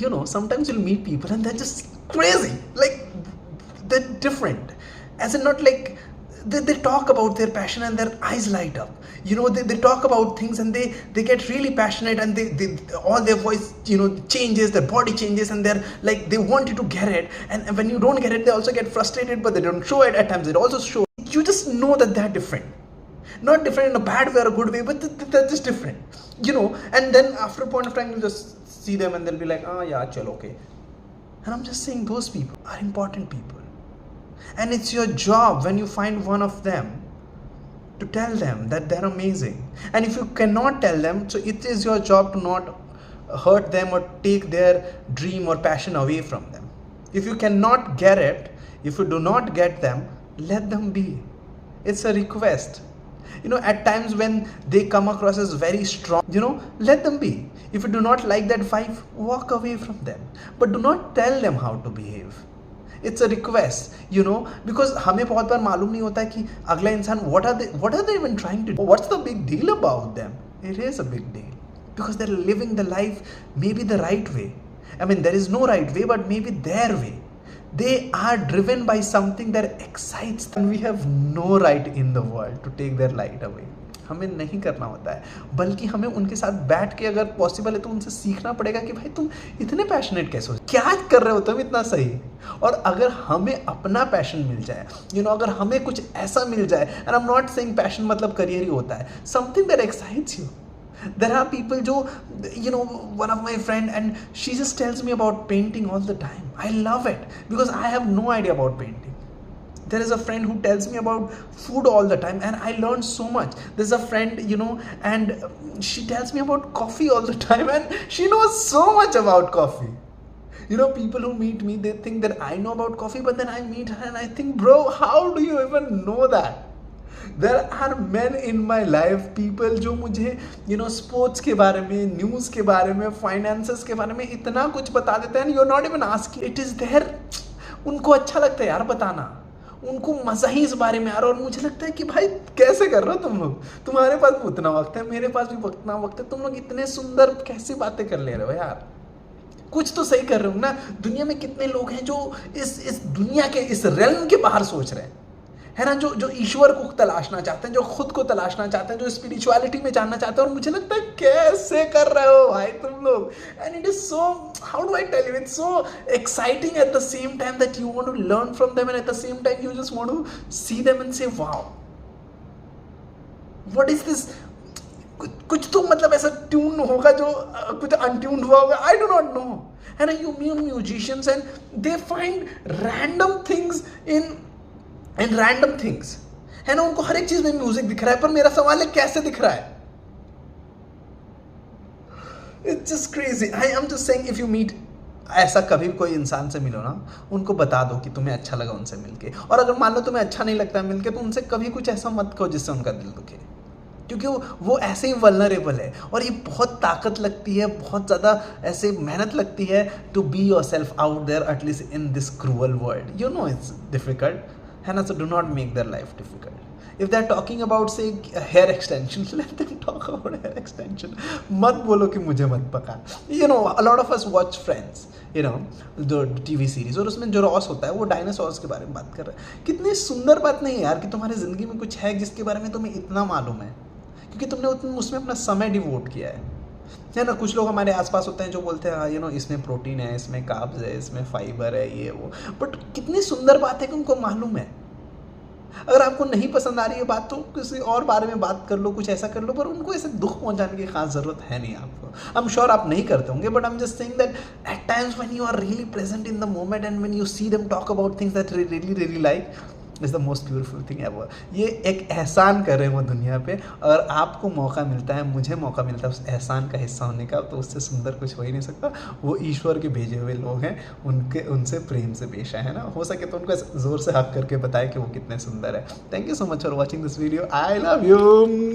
Sometimes you'll meet people and they're just crazy. Like, they're different. As in, not like they talk about their passion and their eyes light up. They talk about things and they get really passionate, and they all their voice, changes, their body changes, and they're like, they want you to get it. And when you don't get it, they also get frustrated, but they don't show it. At times, they also show. You just know that they're different. Not different in a bad way or a good way, but they're just different. And then after a point of time, you just see them and they'll be like, oh yeah, chalo, okay. And I'm just saying, those people are important people. And it's your job, when you find one of them, to tell them that they're amazing. And if you cannot tell them, so it is your job to not hurt them or take their dream or passion away from them. If you cannot get it, if you do not get them, let them be. It's a request. At times when they come across as very strong, let them be. If you do not like that vibe, walk away from them. But do not tell them how to behave. It's a request, because हमें बहुत बार मालूम नहीं होता है कि अगला इंसान what are they even trying to do? What's the big deal about them? It is a big deal, because they're living the life maybe the right way. I mean, there is no right way, but maybe their way. They are driven by something that excites them. We have no right in the world to take their light away. हमें नहीं करना होता है, बल्कि हमें उनके साथ बैठ के, अगर पॉसिबल है तो उनसे सीखना पड़ेगा कि भाई तुम इतने पैशनेट कैसे हो, क्या कर रहे हो तुम इतना सही. और अगर हमें अपना पैशन मिल जाए, अगर हमें कुछ ऐसा मिल जाए, and I am not saying passion मतलब करियर ही होता है, something that excites you. There are people one of my friend, and she just tells me about painting all the time. I love it, because I have no idea about painting. There is a friend who tells me about food all the time, and I learn so much. There's a friend, and she tells me about coffee all the time, and she knows so much about coffee. People who meet me, they think that I know about coffee, but then I meet her and I think, bro, how do you even know that? There are men in my life, people जो मुझे sports के बारे में, news के बारे में, finances के बारे में इतना कुछ बता देते हैं, you're not even asking, it is there. उनको अच्छा लगता है यार बताना, उनको मज़ा ही इस बारे में यार. और मुझे लगता है कि भाई कैसे कर रहे हो तुम लोग, तुम्हारे पास भी उतना वक्त है, मेरे पास भी उतना वक्त है, तुम लोग इतने सुंदर कैसी बातें कर ले रहे हो यार. कुछ तो सही कर रहे हो ना. दुनिया में कितने लोग हैं जो इस दुनिया के, इस रेल्म के बाहर सोच रहे हैं, है ना, जो ईश्वर को तलाशना चाहते हैं, जो खुद को तलाशना चाहते हैं, जो स्पिरिचुअलिटी में जानना चाहते हैं. और मुझे लगता है कैसे कर रहे हो भाई तुम लोग. And it is so, how do I tell you, it's so exciting at the same time that you want to learn from them, and at the same time you just want to see them and say wow, what is this. कुछ तो मतलब ऐसा tune होगा जो कुछ अनट्यून्ड हुआ होगा, I do not no. है ना, you meet musicians and they find random things in random things, है ना. उनको हर एक चीज में म्यूजिक दिख रहा है, पर मेरा सवाल है कैसे दिख रहा है. It's just crazy. I am just saying, if you meet, ऐसा कभी कोई इंसान से मिलो ना, उनको बता दो कि तुम्हें अच्छा लगा उनसे मिलके. और अगर मान लो तुम्हें अच्छा नहीं लगता है मिलके, तो उनसे कभी कुछ ऐसा मत कहो जिससे उनका दिल दुखे, क्योंकि वो ऐसे ही वल्नरेबल है. और ये बहुत ताकत लगती है, बहुत ज़्यादा ऐसे मेहनत लगती है to be yourself out there, at least in this cruel world. It's difficult, है ना. So do not make their life difficult. If they're talking about, say, hair extension, let them talk about hair extension. मत बोलो कि मुझे मत पका. A lot of us watch Friends, जो TV series, और उसमें जो रॉस होता है वो डायनासोर्स के बारे में बात कर रहा है. कितनी सुंदर बात नहीं है यार कि तुम्हारी ज़िंदगी में कुछ है जिसके बारे में तुम्हें इतना मालूम है, क्योंकि तुमने उसमें अपना समय डिवोट किया है ना. कुछ लोग हमारे आसपास होते हैं जो बोलते हैं इसमें प्रोटीन है, इसमें कार्ब्स है, इसमें फाइबर है, ये वो. बट कितनी सुंदर बात है कि उनको मालूम है. अगर आपको नहीं पसंद आ रही है बात, तो किसी और बारे में बात कर लो, कुछ ऐसा कर लो, पर उनको ऐसे दुख पहुंचाने की खास ज़रूरत है नहीं आपको. आई एम श्योर आप नहीं करते होंगे, but I am just saying that at times when you are really present in the moment and when you see them talk about things that really like, is the most beautiful thing ever. ये एक एहसान कर रहे हैं वो दुनिया पे, और आपको मौका मिलता है, मुझे मौका मिलता है उस एहसान का हिस्सा होने का, तो उससे सुंदर कुछ हो ही नहीं सकता. वो ईश्वर के भेजे हुए लोग हैं, उनसे प्रेम से पेश है ना. हो सके तो उनको ज़ोर से हक करके बताएं कि वो कितने सुंदर है. Thank you so much for watching this video. I love you.